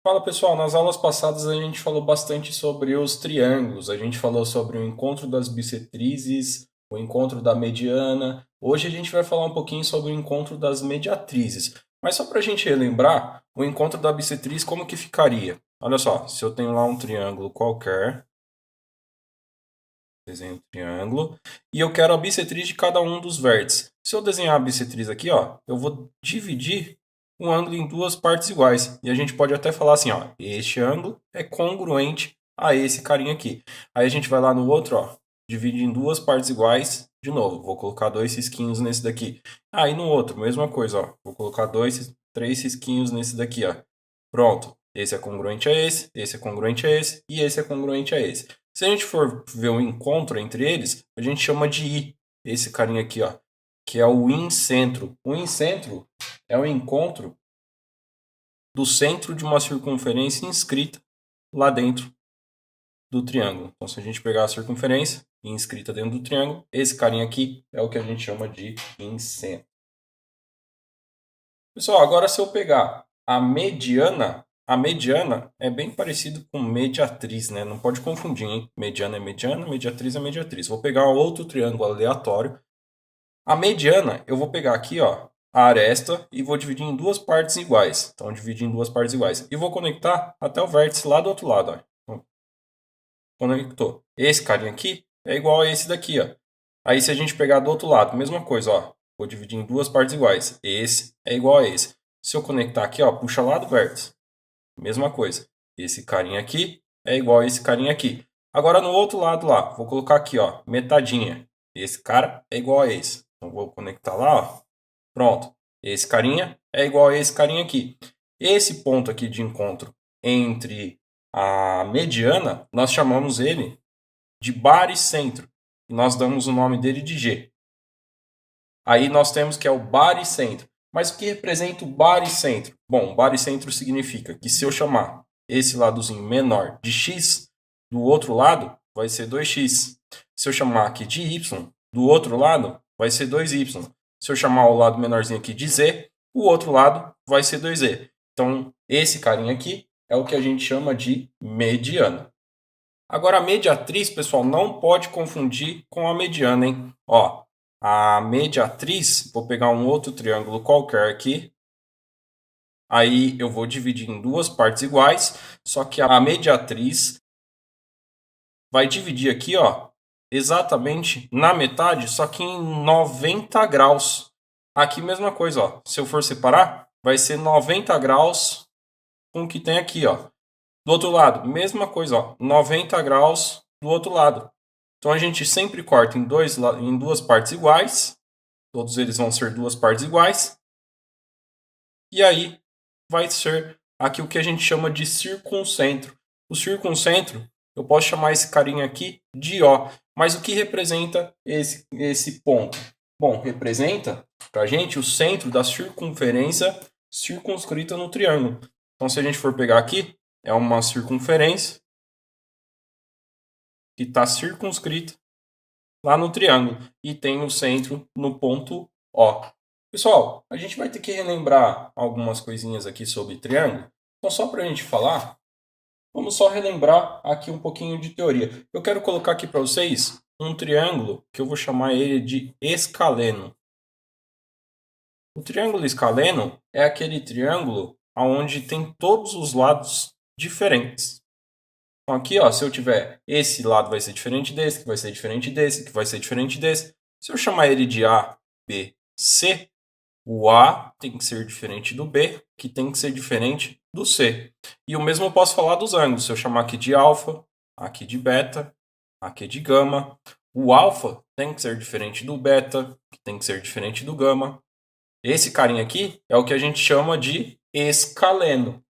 Fala pessoal, nas aulas passadas a gente falou bastante sobre os triângulos, a gente falou sobre o encontro das bissetrizes, o encontro da mediana. Hoje a gente vai falar um pouquinho sobre o encontro das mediatrizes. Mas só para a gente relembrar, o encontro da bissetriz como que ficaria? Olha só, se eu tenho lá um triângulo qualquer, desenho um triângulo, e eu quero a bissetriz de cada um dos vértices. Se eu desenhar a bissetriz aqui, ó, eu vou dividir um ângulo em duas partes iguais. E a gente pode até falar assim, ó, este ângulo é congruente a esse carinha aqui. Aí a gente vai lá no outro, ó, divide em duas partes iguais. De novo, vou colocar dois risquinhos nesse daqui. Aí no outro, mesma coisa, ó, vou colocar três risquinhos nesse daqui, ó. Pronto. Esse é congruente a esse é congruente a esse e esse é congruente a esse. Se a gente for ver um encontro entre eles, a gente chama de I. Esse carinha aqui, ó, que é o incentro. O incentro é o encontro do centro de uma circunferência inscrita lá dentro do triângulo. Então, se a gente pegar a circunferência inscrita dentro do triângulo, esse carinha aqui é o que a gente chama de incentro. Pessoal, agora se eu pegar a mediana é bem parecido com mediatriz, né? Não pode confundir, hein? Mediana é mediana, mediatriz é mediatriz. Vou pegar outro triângulo aleatório. A mediana, eu vou pegar aqui, ó, a aresta e vou dividir em duas partes iguais. Então, dividir em duas partes iguais. E vou conectar até o vértice lá do outro lado, ó. Então, conectou. Esse carinha aqui é igual a esse daqui, ó. Aí, se a gente pegar do outro lado, mesma coisa, ó. Vou dividir em duas partes iguais. Esse é igual a esse. Se eu conectar aqui, ó, puxa lá do vértice. Mesma coisa. Esse carinha aqui é igual a esse carinha aqui. Agora, no outro lado lá, vou colocar aqui, ó, metadinha. Esse cara é igual a esse. Então, vou conectar lá, ó. Pronto. Esse carinha é igual a esse carinha aqui. Esse ponto aqui de encontro entre a mediana, nós chamamos ele de baricentro. E nós damos o nome dele de G. Aí nós temos que é o baricentro. Mas o que representa o baricentro? Bom, baricentro significa que se eu chamar esse ladozinho menor de x, do outro lado vai ser 2x. Se eu chamar aqui de y, do outro lado vai ser 2y. Se eu chamar o lado menorzinho aqui de z, o outro lado vai ser 2z. Então, esse carinha aqui é o que a gente chama de mediana. Agora, a mediatriz, pessoal, não pode confundir com a mediana, hein? Ó, a mediatriz, vou pegar um outro triângulo qualquer aqui. Aí eu vou dividir em duas partes iguais, só que a mediatriz vai dividir aqui, ó, exatamente na metade, só que em 90 graus. Aqui mesma coisa, ó. Se eu for separar, vai ser 90 graus com o que tem aqui, ó. Do outro lado, mesma coisa, ó, 90 graus do outro lado. Então a gente sempre corta em duas partes iguais. Todos eles vão ser duas partes iguais. E aí vai ser aqui o que a gente chama de circuncentro. O circuncentro, eu posso chamar esse carinha aqui de O. Mas o que representa esse ponto? Bom, representa para a gente o centro da circunferência circunscrita no triângulo. Então, se a gente for pegar aqui, é uma circunferência que está circunscrita lá no triângulo e tem o centro no ponto O. Pessoal, a gente vai ter que relembrar algumas coisinhas aqui sobre triângulo. Então, só para a gente falar, vamos só relembrar aqui um pouquinho de teoria. Eu quero colocar aqui para vocês um triângulo que eu vou chamar ele de escaleno. O triângulo escaleno é aquele triângulo onde tem todos os lados diferentes. Então aqui, ó, se eu tiver esse lado vai ser diferente desse, que vai ser diferente desse, que vai ser diferente desse. Se eu chamar ele de A, B, C, o A tem que ser diferente do B, que tem que ser diferente do C. E o mesmo eu posso falar dos ângulos. Se eu chamar aqui de alfa, aqui de beta, aqui de gama. O alfa tem que ser diferente do beta, que tem que ser diferente do gama. Esse carinha aqui é o que a gente chama de escaleno.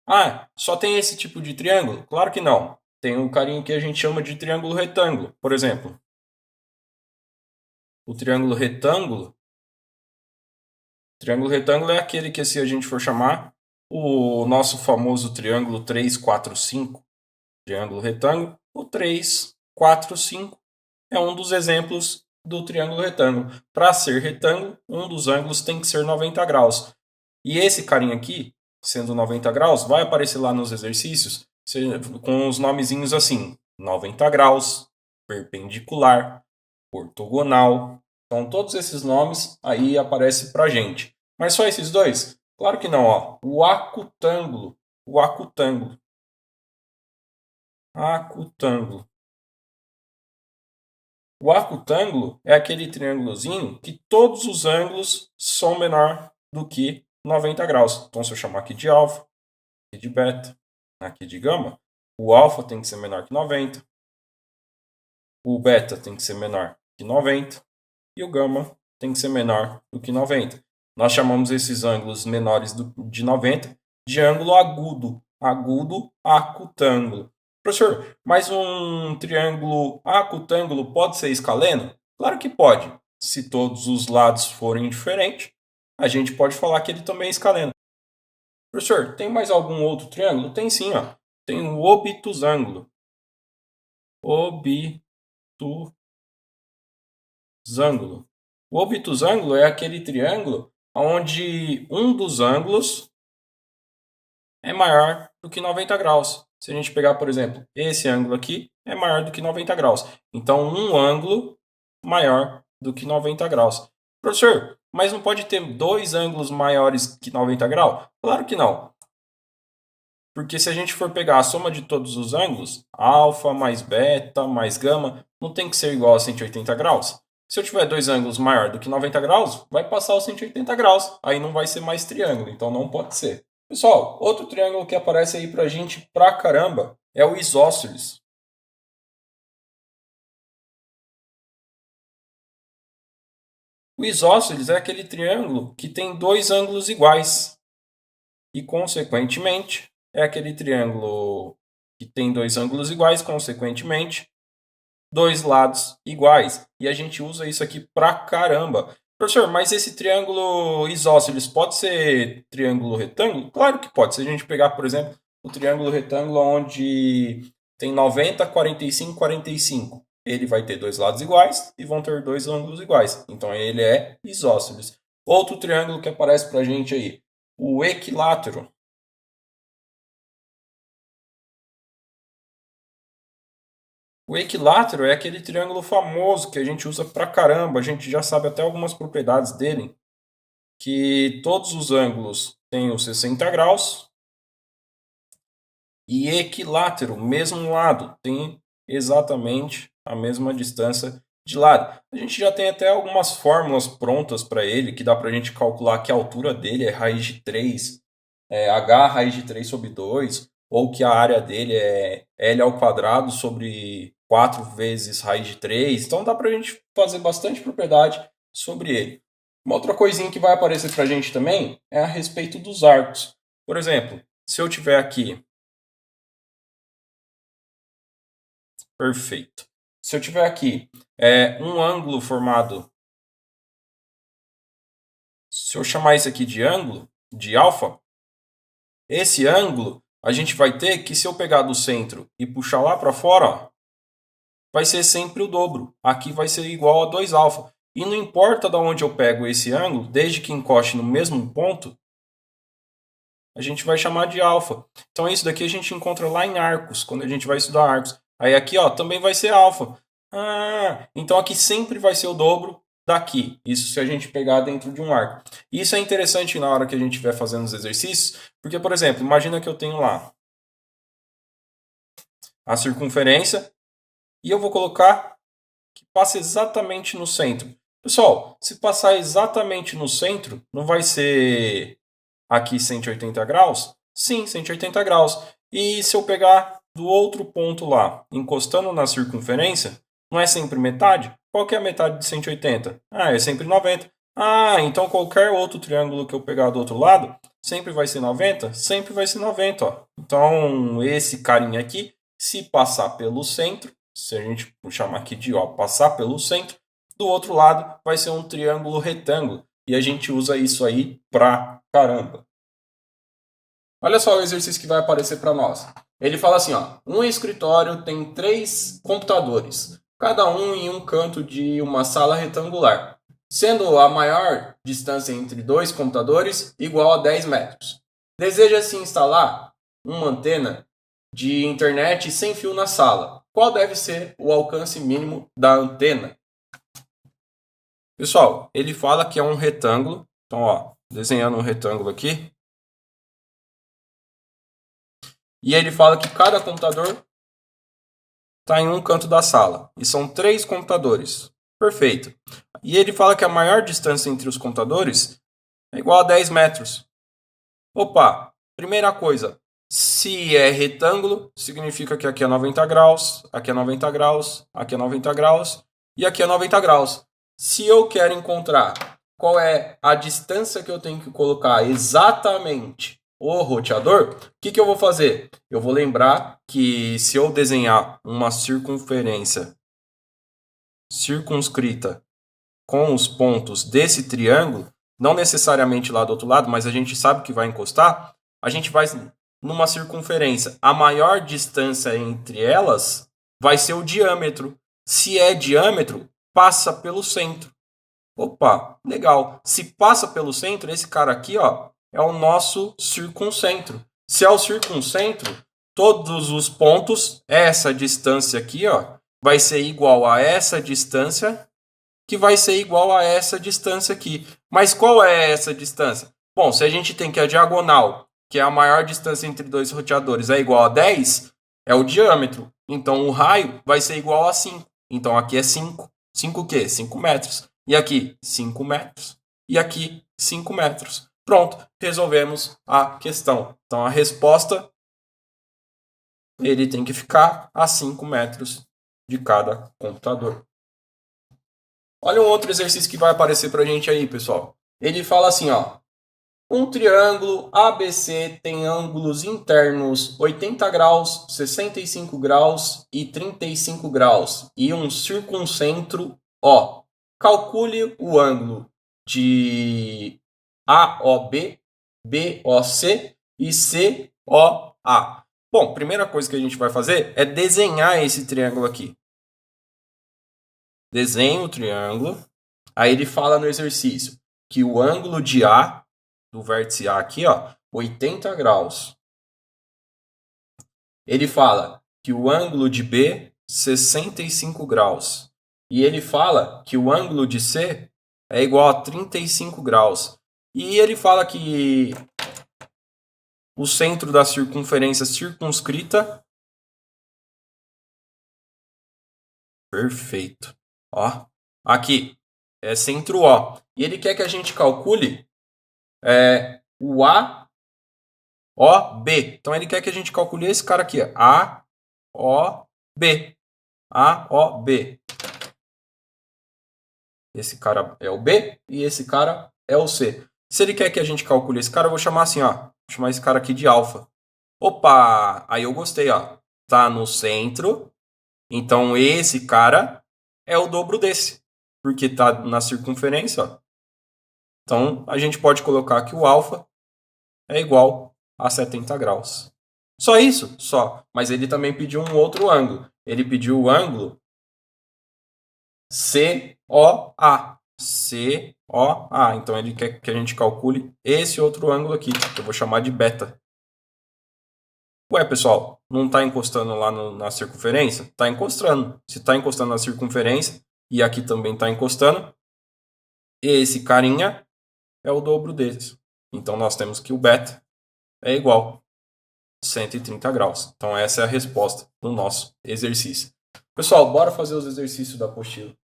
Ah, só tem esse tipo de triângulo? Claro que não. Tem um carinha que a gente chama de triângulo retângulo. Por exemplo, o triângulo retângulo. Triângulo retângulo é aquele que, se a gente for chamar, o nosso famoso triângulo 3, 4, 5, triângulo retângulo, o 3, 4, 5 é um dos exemplos do triângulo retângulo. Para ser retângulo, um dos ângulos tem que ser 90 graus. E esse carinha aqui sendo 90 graus, vai aparecer lá nos exercícios com os nomezinhos assim, 90 graus, perpendicular, ortogonal. Então, todos esses nomes aí aparecem pra gente. Mas só esses dois? Claro que não, ó. O acutângulo. O acutângulo. Acutângulo. O acutângulo é aquele triângulozinho que todos os ângulos são menor do que 90 graus. Então, se eu chamar aqui de alfa, aqui de beta, aqui de gama, o alfa tem que ser menor que 90, o beta tem que ser menor que 90 e o gama tem que ser menor do que 90. Nós chamamos esses ângulos menores de 90 de ângulo agudo, agudo acutângulo. Professor, mas um triângulo acutângulo pode ser escaleno? Claro que pode. Se todos os lados forem diferentes, a gente pode falar que ele também é escaleno. Professor, tem mais algum outro triângulo? Tem sim, ó. Tem o obtusângulo. Obtusângulo. O obtusângulo é aquele triângulo onde um dos ângulos é maior do que 90 graus. Se a gente pegar, por exemplo, esse ângulo aqui é maior do que 90 graus. Então, um ângulo maior do que 90 graus. Professor, mas não pode ter dois ângulos maiores que 90 graus? Claro que não. Porque se a gente for pegar a soma de todos os ângulos, alfa mais beta mais gama, não tem que ser igual a 180 graus. Se eu tiver dois ângulos maior do que 90 graus, vai passar os 180 graus. Aí não vai ser mais triângulo, então não pode ser. Pessoal, outro triângulo que aparece aí pra gente pra caramba é o isósceles. O isósceles é aquele triângulo que tem dois ângulos iguais. E, consequentemente, é aquele triângulo que tem dois ângulos iguais, consequentemente, dois lados iguais. E a gente usa isso aqui pra caramba. Professor, mas esse triângulo isósceles pode ser triângulo retângulo? Claro que pode. Se a gente pegar, por exemplo, o triângulo retângulo onde tem 90, 45, 45. Ele vai ter dois lados iguais e vão ter dois ângulos iguais. Então ele é isósceles. Outro triângulo que aparece pra gente aí, o equilátero. O equilátero é aquele triângulo famoso que a gente usa pra caramba, a gente já sabe até algumas propriedades dele, que todos os ângulos têm os 60 graus e equilátero, mesmo lado, tem exatamente a mesma distância de lado. A gente já tem até algumas fórmulas prontas para ele, que dá para a gente calcular que a altura dele é raiz de 3, h raiz de 3 sobre 2, ou que a área dele é L ao quadrado sobre 4 vezes raiz de 3. Então dá para a gente fazer bastante propriedade sobre ele. Uma outra coisinha que vai aparecer para a gente também é a respeito dos arcos. Por exemplo, se eu tiver aqui... Perfeito. Se eu tiver aqui um ângulo formado... Se eu chamar isso aqui de ângulo, de alfa, esse ângulo a gente vai ter que, se eu pegar do centro e puxar lá para fora, ó, vai ser sempre o dobro. Aqui vai ser igual a 2 alfa. E não importa de onde eu pego esse ângulo, desde que encoste no mesmo ponto, a gente vai chamar de alfa. Então isso daqui a gente encontra lá em arcos, quando a gente vai estudar arcos. Aí aqui ó, também vai ser alfa. Então aqui sempre vai ser o dobro daqui. Isso se a gente pegar dentro de um arco. E isso é interessante na hora que a gente estiver fazendo os exercícios, porque, por exemplo, imagina que eu tenho lá a circunferência e eu vou colocar que passa exatamente no centro. Pessoal, se passar exatamente no centro, não vai ser aqui 180 graus? Sim, 180 graus. E se eu pegar do outro ponto lá, encostando na circunferência, não é sempre metade? Qual que é a metade de 180? É sempre 90. Então qualquer outro triângulo que eu pegar do outro lado, sempre vai ser 90? Sempre vai ser 90, ó. Então, esse carinha aqui, se passar pelo centro, se a gente chamar aqui de passar pelo centro, do outro lado vai ser um triângulo retângulo. E a gente usa isso aí pra caramba. Olha só o exercício que vai aparecer para nós. Ele fala assim, ó, um escritório tem 3 computadores, cada um em um canto de uma sala retangular, sendo a maior distância entre 2 computadores igual a 10 metros. Deseja-se instalar uma antena de internet sem fio na sala. Qual deve ser o alcance mínimo da antena? Pessoal, ele fala que é um retângulo. Então, ó, desenhando um retângulo aqui. E ele fala que cada computador está em um canto da sala. E são 3 computadores. Perfeito. E ele fala que a maior distância entre os computadores é igual a 10 metros. Opa, primeira coisa. Se é retângulo, significa que aqui é 90 graus, aqui é 90 graus, aqui é 90 graus e aqui é 90 graus. Se eu quero encontrar qual é a distância que eu tenho que colocar exatamente o roteador, o que eu vou fazer? Eu vou lembrar que se eu desenhar uma circunferência circunscrita com os pontos desse triângulo, não necessariamente lá do outro lado, mas a gente sabe que vai encostar, a gente vai numa circunferência. A maior distância entre elas vai ser o diâmetro. Se é diâmetro, passa pelo centro. Opa, legal. Se passa pelo centro, esse cara aqui, ó, é o nosso circuncentro. Se é o circuncentro, todos os pontos, essa distância aqui, ó, vai ser igual a essa distância, que vai ser igual a essa distância aqui. Mas qual é essa distância? Bom, se a gente tem que a diagonal, que é a maior distância entre dois roteadores, é igual a 10, é o diâmetro. Então, o raio vai ser igual a 5. Então, aqui é 5. 5 o quê? 5 metros. E aqui, 5 metros. E aqui, 5 metros. Pronto, resolvemos a questão. Então, a resposta, ele tem que ficar a 5 metros de cada computador. Olha um outro exercício que vai aparecer para a gente aí, pessoal. Ele fala assim, ó. Um triângulo ABC tem ângulos internos 80 graus, 65 graus e 35 graus. E um circuncentro O. Calcule o ângulo de AOB, BOC e COA. Bom, primeira coisa que a gente vai fazer é desenhar esse triângulo aqui. Desenha o triângulo. Aí ele fala no exercício que o ângulo de A, do vértice A aqui, ó, 80 graus. Ele fala que o ângulo de B, 65 graus. E ele fala que o ângulo de C é igual a 35 graus. E ele fala que o centro da circunferência circunscrita... Perfeito. Ó, aqui é centro O. E ele quer que a gente calcule o A, O, B. Então ele quer que a gente calcule esse cara aqui, ó. A, O, B. A, O, B. Esse cara é o B e esse cara é o C. Se ele quer que a gente calcule esse cara, eu vou chamar assim, ó. Vou chamar esse cara aqui de alfa. Opa! Aí eu gostei, ó. Tá no centro. Então esse cara é o dobro desse. Porque tá na circunferência, ó. Então a gente pode colocar que o alfa é igual a 70 graus. Só isso? Só. Mas ele também pediu um outro ângulo. Ele pediu o ângulo COA. COA. Então ele quer que a gente calcule esse outro ângulo aqui, que eu vou chamar de beta. Ué, pessoal, não está encostando lá na circunferência? Está encostando. Se está encostando na circunferência, e aqui também está encostando, esse carinha é o dobro desse. Então nós temos que o beta é igual a 130 graus. Então essa é a resposta do nosso exercício. Pessoal, bora fazer os exercícios da apostila.